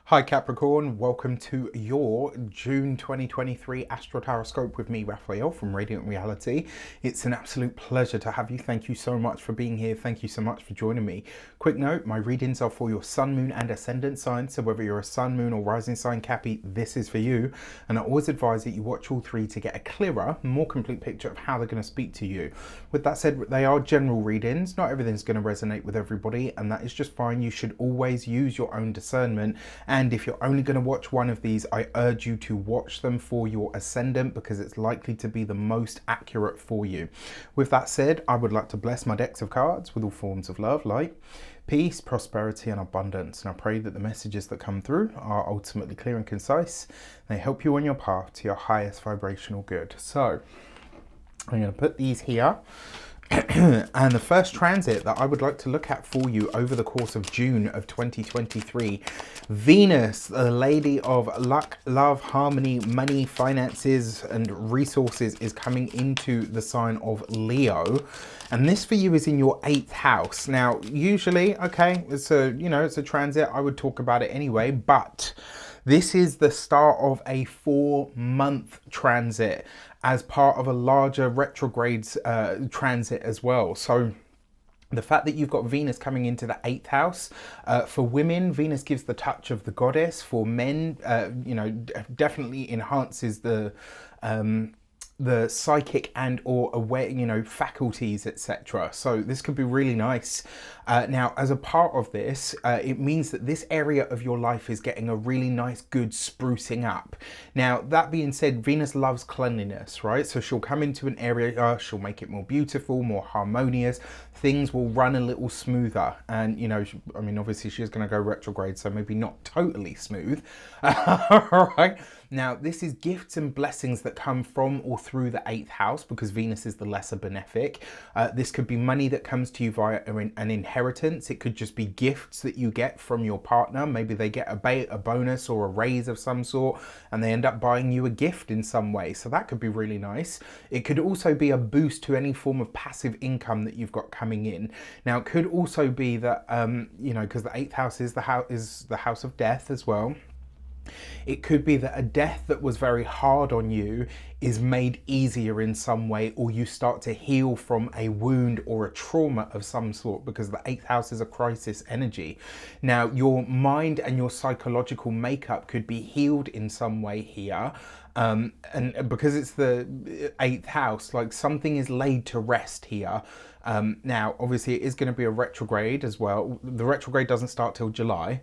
Hi Capricorn, welcome to your June 2023 Astro Tarot with me, Raphael from Radiant Reality. It's an absolute pleasure to have you. Thank you so much for being here. Thank you so much for joining me. Quick note, my readings are for your sun, moon and ascendant signs. So whether you're a sun, moon or rising sign, Cappy, this is for you. And I always advise that you watch all three to get a clearer, more complete picture of how they're going to speak to you. With that said, they are general readings. Not everything's going to resonate with everybody, and that is just fine. You should always use your own discernment. And if you're only going to watch one of these, I urge you to watch them for your ascendant because it's likely to be the most accurate for you. With that said, I would like to bless my decks of cards with all forms of love, light, peace, prosperity and abundance. And I pray that the messages that come through are ultimately clear and concise. They help you on your path to your highest vibrational good. So I'm going to put these here. And the first transit that I would like to look at for you over the course of June of 2023, Venus, the lady of luck, love, harmony, money, finances and resources, is coming into the sign of Leo. And this for you is in your 8th house. Now, usually, okay, it's a transit. I would talk about it anyway, but this is the start of a 4-month transit as part of a larger retrograde transit as well. So the fact that you've got Venus coming into the 8th house, for women, Venus gives the touch of the goddess. For men, definitely enhances the psychic and or aware, faculties, etc. So this could be really nice. Now, as a part of this, it means that this area of your life is getting a really nice, good sprucing up. Now, that being said, Venus loves cleanliness, right? So she'll come into an area, she'll make it more beautiful, more harmonious. Things will run a little smoother. And, obviously she's going to go retrograde, so maybe not totally smooth. All right. Now, this is gifts and blessings that come from or through the 8th house because Venus is the lesser benefic. This could be money that comes to you via an inheritance. It could just be gifts that you get from your partner. Maybe they get a bonus or a raise of some sort and they end up buying you a gift in some way. So that could be really nice. It could also be a boost to any form of passive income that you've got coming in. Now, it could also be that, because the 8th house is the house of death as well. It could be that a death that was very hard on you is made easier in some way, or you start to heal from a wound or a trauma of some sort, because the 8th house is a crisis energy. Now, your mind and your psychological makeup could be healed in some way here. And because it's the 8th house, like something is laid to rest here. Now, obviously it is going to be a retrograde as well. The retrograde doesn't start till July.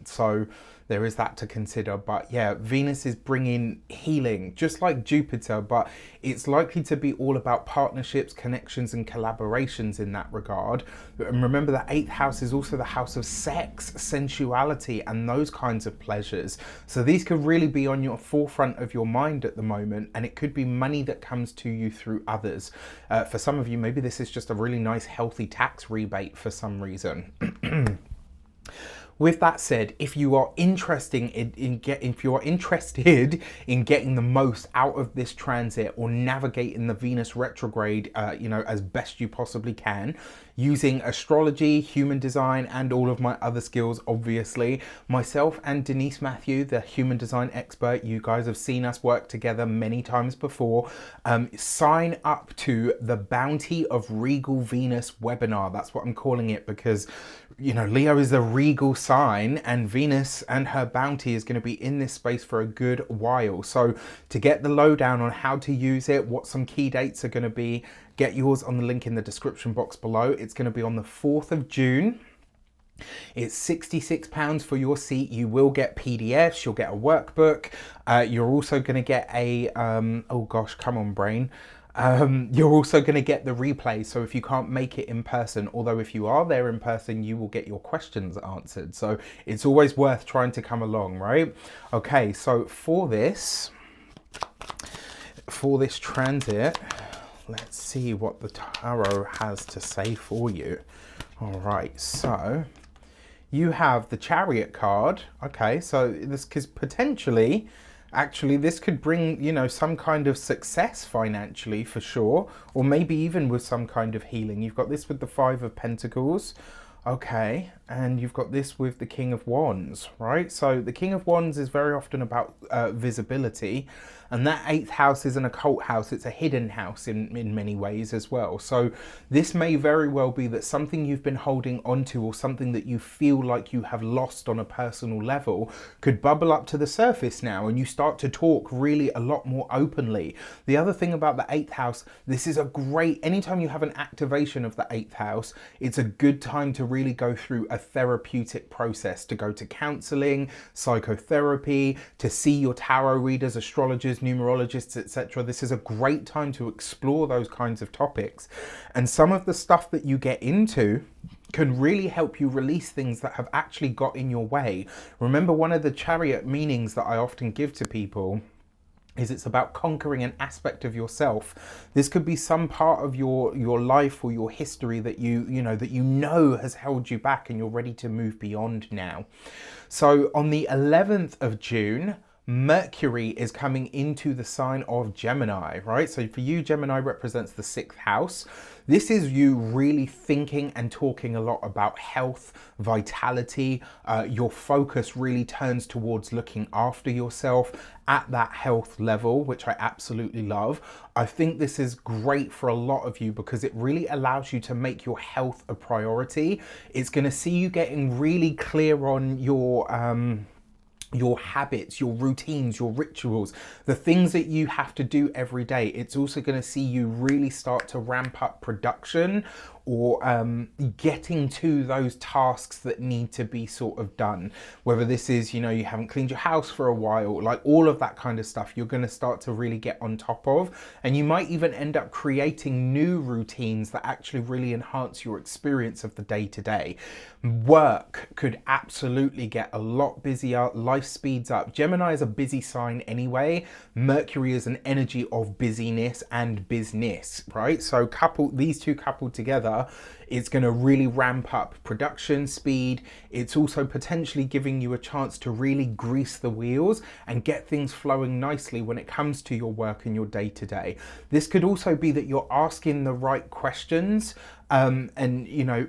So there is that to consider. But yeah, Venus is bringing healing, just like Jupiter, but it's likely to be all about partnerships, connections and collaborations in that regard. And remember, the 8th house is also the house of sex, sensuality and those kinds of pleasures. So these could really be on your forefront of your mind at the moment, and it could be money that comes to you through others. For some of you, maybe this is just a really nice healthy tax rebate for some reason. With that said, if you are interested in getting the most out of this transit or navigating the Venus retrograde, as best you possibly can, using astrology, human design, and all of my other skills, obviously, myself and Denise Matthew, the human design expert, you guys have seen us work together many times before. Sign up to the Bounty of Regal Venus webinar. That's what I'm calling it because, Leo is a regal sign and Venus and her bounty is going to be in this space for a good while. So to get the lowdown on how to use it, what some key dates are going to be, get yours on the link in the description box below. It's going to be on the 4th of June. It's £66 for your seat. You will get PDFs, you'll get a workbook. You're also going to get a, oh gosh, come on brain. You're also going to get the replay. So if you can't make it in person, although if you are there in person, you will get your questions answered. So it's always worth trying to come along, right? Okay, so for this transit, let's see what the tarot has to say for you. All right, so you have the Chariot card. Okay, so this could potentially, actually, this could bring, some kind of success financially for sure, or maybe even with some kind of healing. You've got this with the 5 of Pentacles. Okay, and you've got this with the King of Wands, right? So the King of Wands is very often about visibility, and that 8th house is an occult house. It's a hidden house in many ways as well. So this may very well be that something you've been holding onto, or something that you feel like you have lost on a personal level, could bubble up to the surface now, and you start to talk really a lot more openly. The other thing about the 8th house, this is a great, anytime you have an activation of the 8th house, it's a good time to really go through a therapeutic process, to go to counseling, psychotherapy, to see your tarot readers, astrologers, numerologists, etc. This is a great time to explore those kinds of topics. And some of the stuff that you get into can really help you release things that have actually got in your way. Remember, one of the Chariot meanings that I often give to people is it's about conquering an aspect of yourself. This could be some part of your life or your history that you know has held you back, and you're ready to move beyond now. So on the 11th of June, Mercury is coming into the sign of Gemini, right? So for you, Gemini represents the 6th house. This is you really thinking and talking a lot about health, vitality. Your focus really turns towards looking after yourself at that health level, which I absolutely love. I think this is great for a lot of you because it really allows you to make your health a priority. It's going to see you getting really clear on your habits, your routines, your rituals, the things that you have to do every day. It's also going to see you really start to ramp up production, or getting to those tasks that need to be sort of done. Whether this is, you haven't cleaned your house for a while, like all of that kind of stuff, you're going to start to really get on top of. And you might even end up creating new routines that actually really enhance your experience of the day to day. Work could absolutely get a lot busier. Life speeds up. Gemini is a busy sign anyway. Mercury is an energy of busyness and business, right? So these two coupled together, it's going to really ramp up production speed. It's also potentially giving you a chance to really grease the wheels and get things flowing nicely when it comes to your work and your day to day. This could also be that you're asking the right questions. And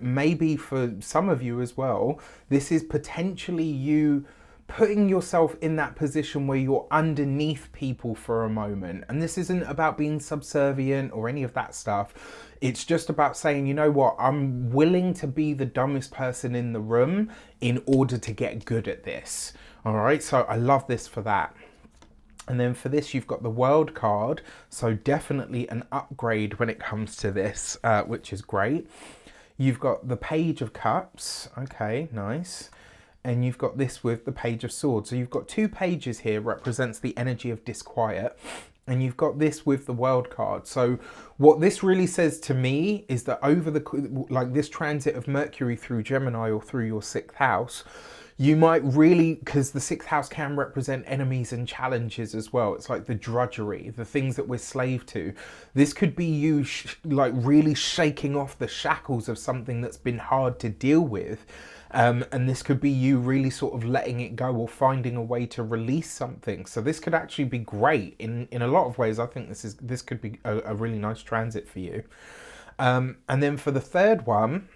maybe for some of you as well, this is potentially you putting yourself in that position where you're underneath people for a moment. And this isn't about being subservient or any of that stuff. It's just about saying, you know what, I'm willing to be the dumbest person in the room in order to get good at this. All right, so I love this for that. And then for this, you've got the World card. So definitely an upgrade when it comes to this, which is great. You've got the Page of Cups. Okay, nice. And you've got this with the Page of Swords. So you've got two pages here, represents the energy of disquiet. And you've got this with the World card. So what this really says to me is that over this transit of Mercury through Gemini or through your 6th house, you might really, because the 6th house can represent enemies and challenges as well. It's like the drudgery, the things that we're slave to. This could be you really shaking off the shackles of something that's been hard to deal with. And this could be you really sort of letting it go or finding a way to release something. So this could actually be great in a lot of ways. I think this could be a really nice transit for you. And then for the third one,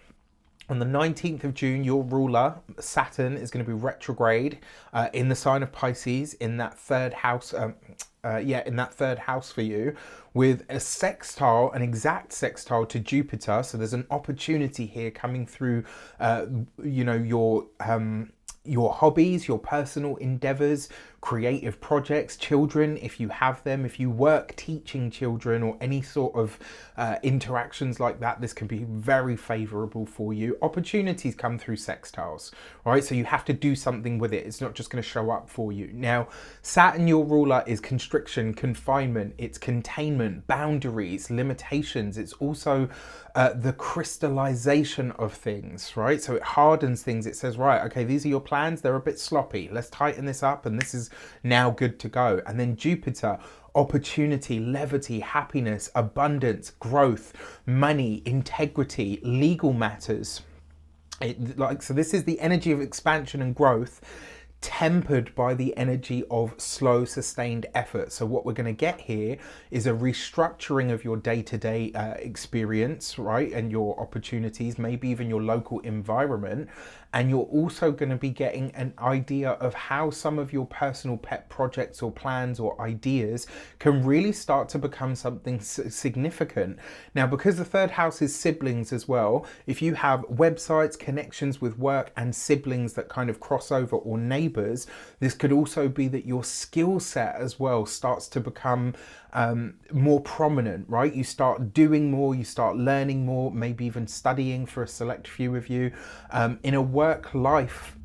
on the 19th of June, your ruler, Saturn, is going to be retrograde in the sign of Pisces, in that third house, in that third house for you, with a sextile, an exact sextile to Jupiter. So there's an opportunity here coming through, your hobbies, your personal endeavors, creative projects, children, if you have them, if you work teaching children or any sort of interactions like that, this can be very favorable for you. Opportunities come through sextiles, right? So you have to do something with it. It's not just going to show up for you. Now, Saturn, your ruler, is constriction, confinement, it's containment, boundaries, limitations. It's also the crystallization of things, right? So it hardens things. It says, right, okay, these are your plans. They're a bit sloppy. Let's tighten this up, and this is now good to go. And then Jupiter, opportunity, levity, happiness, abundance, growth, money, integrity, legal matters. So this is the energy of expansion and growth, tempered by the energy of slow, sustained effort. So what we're going to get here is a restructuring of your day-to-day experience, right? And your opportunities, maybe even your local environment. And you're also going to be getting an idea of how some of your personal pet projects or plans or ideas can really start to become something significant. Now, because the third house is siblings as well, if you have websites, connections with work and siblings that kind of cross over, or neighbors, this could also be that your skill set as well starts to become more prominent, right? You start doing more, you start learning more, maybe even studying for a select few of you. In a work life,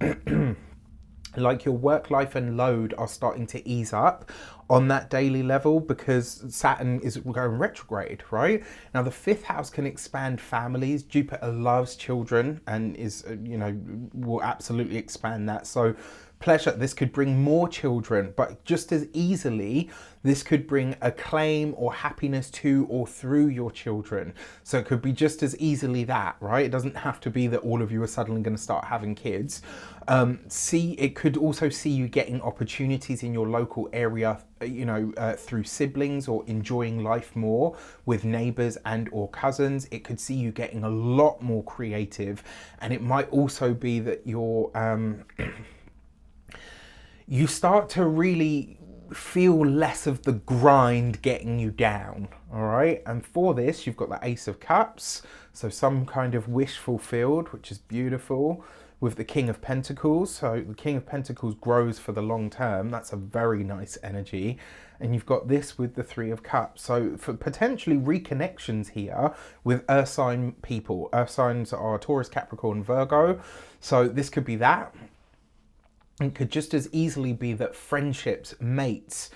like your work life and load are starting to ease up on that daily level because Saturn is going retrograde, right? Now the fifth house can expand families. Jupiter loves children and is, will absolutely expand that. So pleasure, this could bring more children, but just as easily, this could bring acclaim or happiness to or through your children. So it could be just as easily that, right? It doesn't have to be that all of you are suddenly going to start having kids. It could also see you getting opportunities in your local area, through siblings, or enjoying life more with neighbors and or cousins. It could see you getting a lot more creative, and it might also be that you're you start to really feel less of the grind getting you down, all right? And for this, you've got the Ace of Cups, so some kind of wish fulfilled, which is beautiful, with the King of Pentacles. So the King of Pentacles grows for the long term. That's a very nice energy. And you've got this with the Three of Cups. So for potentially reconnections here with Earth sign people. Earth signs are Taurus, Capricorn, Virgo. So this could be that. It could just as easily be that friendships, mates,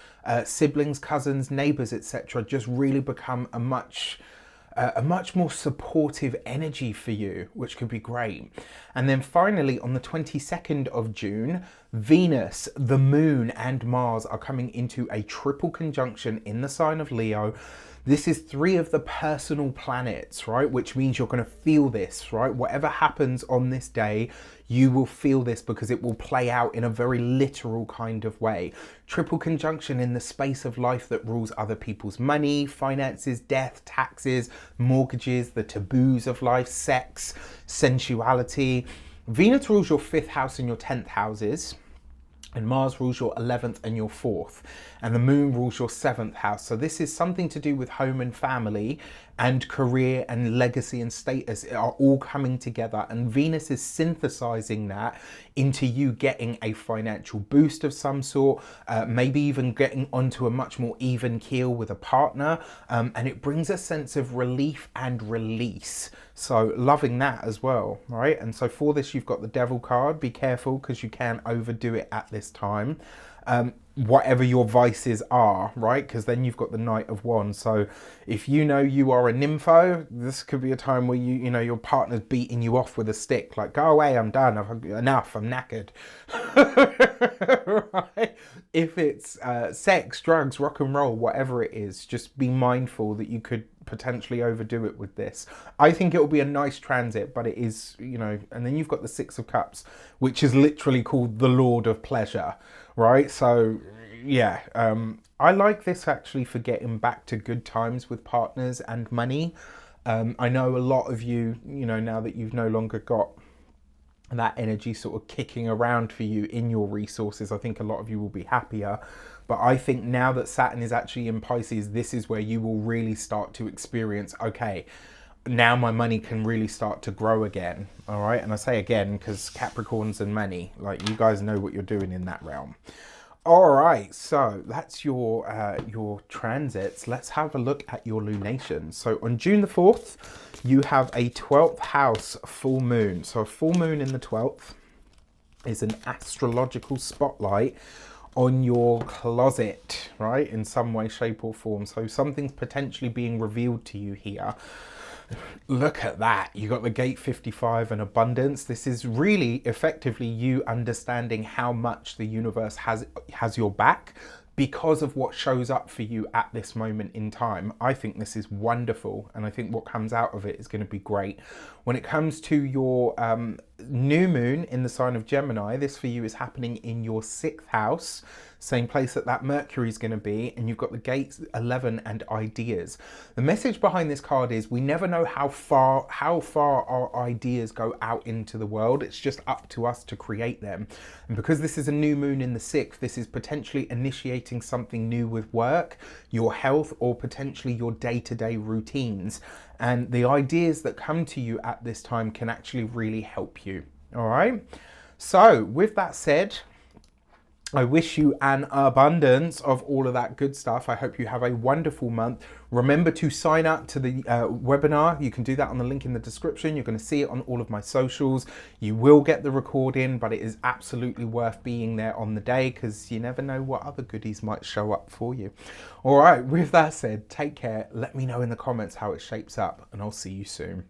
siblings, cousins, neighbors, etc. just really become a much more supportive energy for you, which could be great. And then finally, on the 22nd of June, Venus, the Moon and Mars are coming into a triple conjunction in the sign of Leo. This is three of the personal planets, right? Which means you're going to feel this, right? Whatever happens on this day, you will feel this because it will play out in a very literal kind of way. Triple conjunction in the space of life that rules other people's money, finances, death, taxes, mortgages, the taboos of life, sex, sensuality. Venus rules your 5th house and your 10th houses. And Mars rules your 11th and your 4th. And the Moon rules your 7th house. So this is something to do with home and family and career and legacy and status are all coming together. And Venus is synthesizing that into you getting a financial boost of some sort, maybe even getting onto a much more even keel with a partner. And it brings a sense of relief and release. So loving that as well, right? And so for this, you've got the Devil card. Be careful because you can overdo it at this time. Whatever your vices are, right? Because then you've got the Knight of Wands. So if you know you are a nympho, this could be a time where your partner's beating you off with a stick, like, go away, I'm done, enough, I'm knackered. Right? If it's sex, drugs, rock and roll, whatever it is, just be mindful that you could potentially overdo it with this. I think it will be a nice transit, but it is, and then you've got the Six of Cups, which is literally called the Lord of Pleasure, right? So yeah, I like this actually for getting back to good times with partners and money. I know a lot of you, now that you've no longer got that energy sort of kicking around for you in your resources, I think a lot of you will be happier. But I think now that Saturn is actually in Pisces, this is where you will really start to experience, okay, now my money can really start to grow again. All right. And I say again, because Capricorns and money, like, you guys know what you're doing in that realm. All right. So that's your transits. Let's have a look at your lunations. So on June the 4th, you have a 12th house full moon. So a full moon in the 12th is an astrological spotlight on your closet, right? In some way, shape or form. So something's potentially being revealed to you here. Look at that. You got the gate 55 and abundance. This is really effectively you understanding how much the universe has your back, because of what shows up for you at this moment in time. I think this is wonderful, and I think what comes out of it is going to be great. When it comes to your new moon in the sign of Gemini, this for you is happening in your 6th house, same place that Mercury is going to be, and you've got the gates 11 and ideas. The message behind this card is we never know how far our ideas go out into the world. It's just up to us to create them. And because this is a new moon in the 6th, this is potentially initiating something new with work, your health, or potentially your day-to-day routines. And the ideas that come to you at this time can actually really help you. All right. So with that said, I wish you an abundance of all of that good stuff. I hope you have a wonderful month. Remember to sign up to the webinar. You can do that on the link in the description. You're going to see it on all of my socials. You will get the recording, but it is absolutely worth being there on the day because you never know what other goodies might show up for you. All right, with that said, take care. Let me know in the comments how it shapes up, and I'll see you soon.